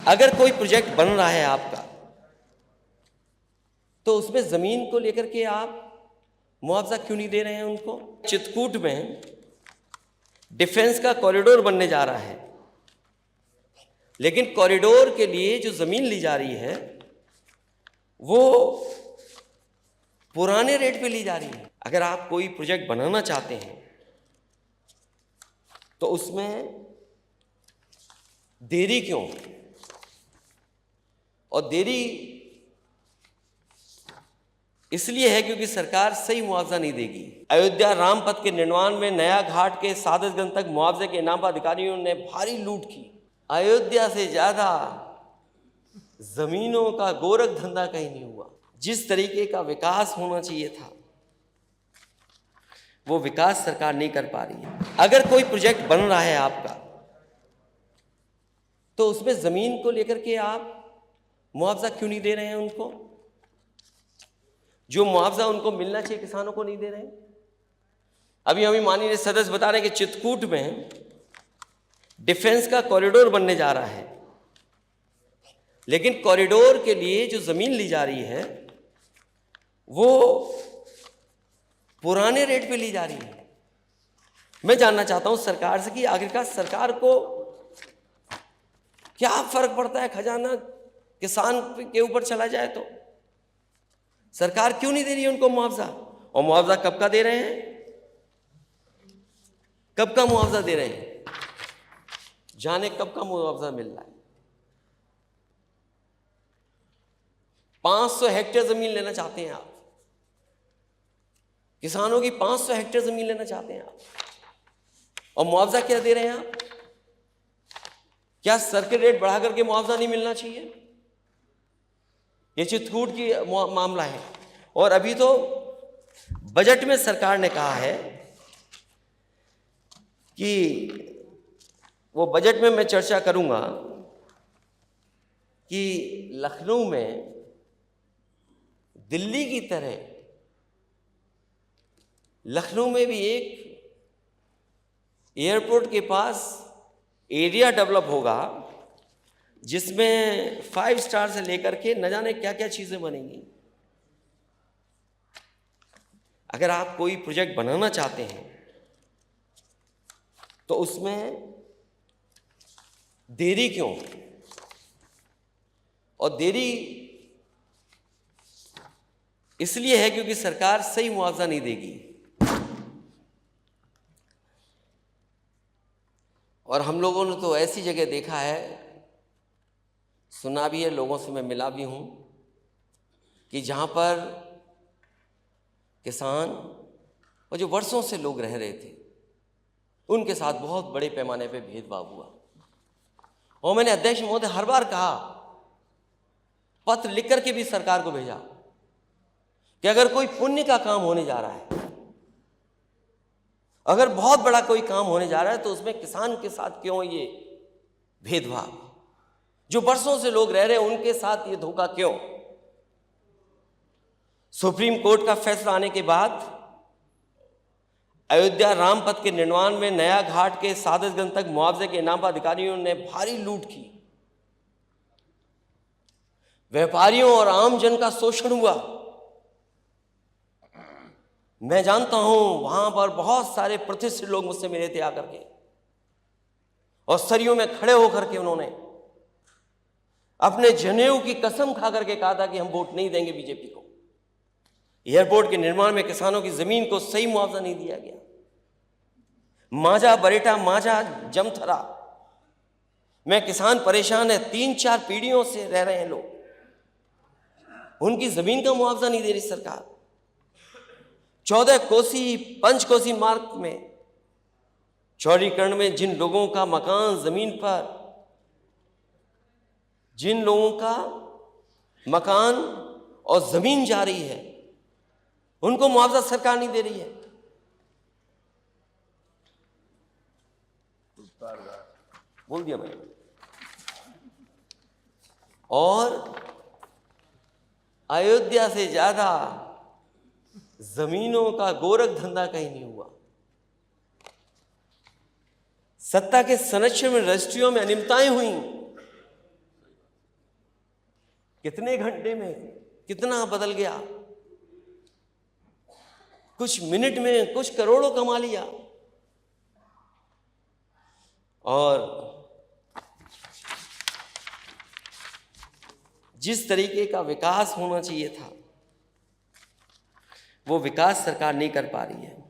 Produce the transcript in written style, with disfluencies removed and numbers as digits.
अगर कोई प्रोजेक्ट बन रहा है आपका, तो उसमें जमीन को लेकर के आप मुआवजा क्यों नहीं दे रहे हैं उनको? चित्रकूट में डिफेंस का कॉरिडोर बनने जा रहा है, लेकिन कॉरिडोर के लिए जो जमीन ली जा रही है वो पुराने रेट पे ली जा रही है। अगर आप कोई प्रोजेक्ट बनाना चाहते हैं तो उसमें देरी क्यों? और देरी इसलिए है क्योंकि सरकार सही मुआवजा नहीं देगी। अयोध्या राम पथ के निर्माण में नया घाट के सादतगंज तक मुआवजे के नाम पर अधिकारियों ने भारी लूट की। अयोध्या से ज्यादा जमीनों का गोरख धंधा कहीं नहीं हुआ। जिस तरीके का विकास होना चाहिए था वो विकास सरकार नहीं कर पा रही है। अगर कोई प्रोजेक्ट बन रहा है आपका, तो उसमें जमीन को लेकर के आप मुआवजा क्यों नहीं दे रहे हैं उनको? जो मुआवजा उनको मिलना चाहिए किसानों को नहीं दे रहे हैं। अभी हमें माननीय सदस्य बता रहे हैं कि चित्रकूट में डिफेंस का कॉरिडोर बनने जा रहा है, लेकिन कॉरिडोर के लिए जो जमीन ली जा रही है वो पुराने रेट पे ली जा रही है। मैं जानना चाहता हूं सरकार से कि आखिरकार सरकार को क्या फर्क पड़ता है? खजाना किसान के ऊपर चला जाए तो सरकार क्यों नहीं दे रही है उनको मुआवजा? और मुआवजा कब का दे रहे हैं? कब का मुआवजा दे रहे हैं? जाने कब का मुआवजा मिल रहा है। 500 हेक्टेयर जमीन लेना चाहते हैं आप, किसानों की 500 हेक्टेयर जमीन लेना चाहते हैं आप, और मुआवजा क्या दे रहे हैं आप? क्या सर्किट रेट बढ़ा करके मुआवजा नहीं मिलना चाहिए? ये चित्रकूट की मामला है। और अभी तो बजट में सरकार ने कहा है कि वो बजट में मैं चर्चा करूंगा कि लखनऊ में दिल्ली की तरह लखनऊ में भी एक एयरपोर्ट के पास एरिया डेवलप होगा जिसमें 5 स्टार से लेकर के न जाने क्या क्या चीजें बनेंगी। अगर आप कोई प्रोजेक्ट बनाना चाहते हैं तो उसमें देरी क्यों? और देरी इसलिए है क्योंकि सरकार सही मुआवजा नहीं देगी। और हम लोगों ने तो ऐसी जगह देखा है, सुना भी है, लोगों से मैं मिला भी हूं कि जहां पर किसान और जो वर्षों से लोग रह रहे थे उनके साथ बहुत बड़े पैमाने पे भेदभाव हुआ। और मैंने अध्यक्ष महोदय हर बार कहा, पत्र लिख करके भी सरकार को भेजा कि अगर कोई पुण्य का काम होने जा रहा है, अगर बहुत बड़ा कोई काम होने जा रहा है, तो उसमें किसान के साथ क्यों ये भेदभाव? जो वर्षों से लोग रह रहे हैं उनके साथ ये धोखा क्यों? सुप्रीम कोर्ट का फैसला आने के बाद अयोध्या राम पथ के निर्माण में नया घाट के सादतगंज तक मुआवजे के नाम पर अधिकारियों ने भारी लूट की। व्यापारियों और आम जन का शोषण हुआ। मैं जानता हूं वहां पर बहुत सारे प्रतिष्ठित लोग मुझसे मिले थे आकर के, और सरियों में खड़े होकर के उन्होंने अपने जनेऊ की कसम खा करके कहा था कि हम वोट नहीं देंगे बीजेपी को। एयरपोर्ट के निर्माण में किसानों की जमीन को सही मुआवजा नहीं दिया गया। मांझा बरेटा मांझा जमथरा में किसान परेशान है, 3-4 पीढ़ियों से रह रहे हैं लोग, उनकी जमीन का मुआवजा नहीं दे रही सरकार। 14 कोसी पंचकोसी मार्ग में चौड़ीकरण में जिन लोगों का मकान जमीन पर, जिन लोगों का मकान और जमीन जा रही है, उनको मुआवजा सरकार नहीं दे रही है। बोल दिया मैंने। और अयोध्या से ज्यादा जमीनों का गोरख धंधा कहीं नहीं हुआ। सत्ता के संरक्षण में रजिस्ट्रियों में अनियमितताएं हुई, कितने घंटे में कितना बदल गया, कुछ मिनट में कुछ करोड़ों कमा लिया। और जिस तरीके का विकास होना चाहिए था वो विकास सरकार नहीं कर पा रही है।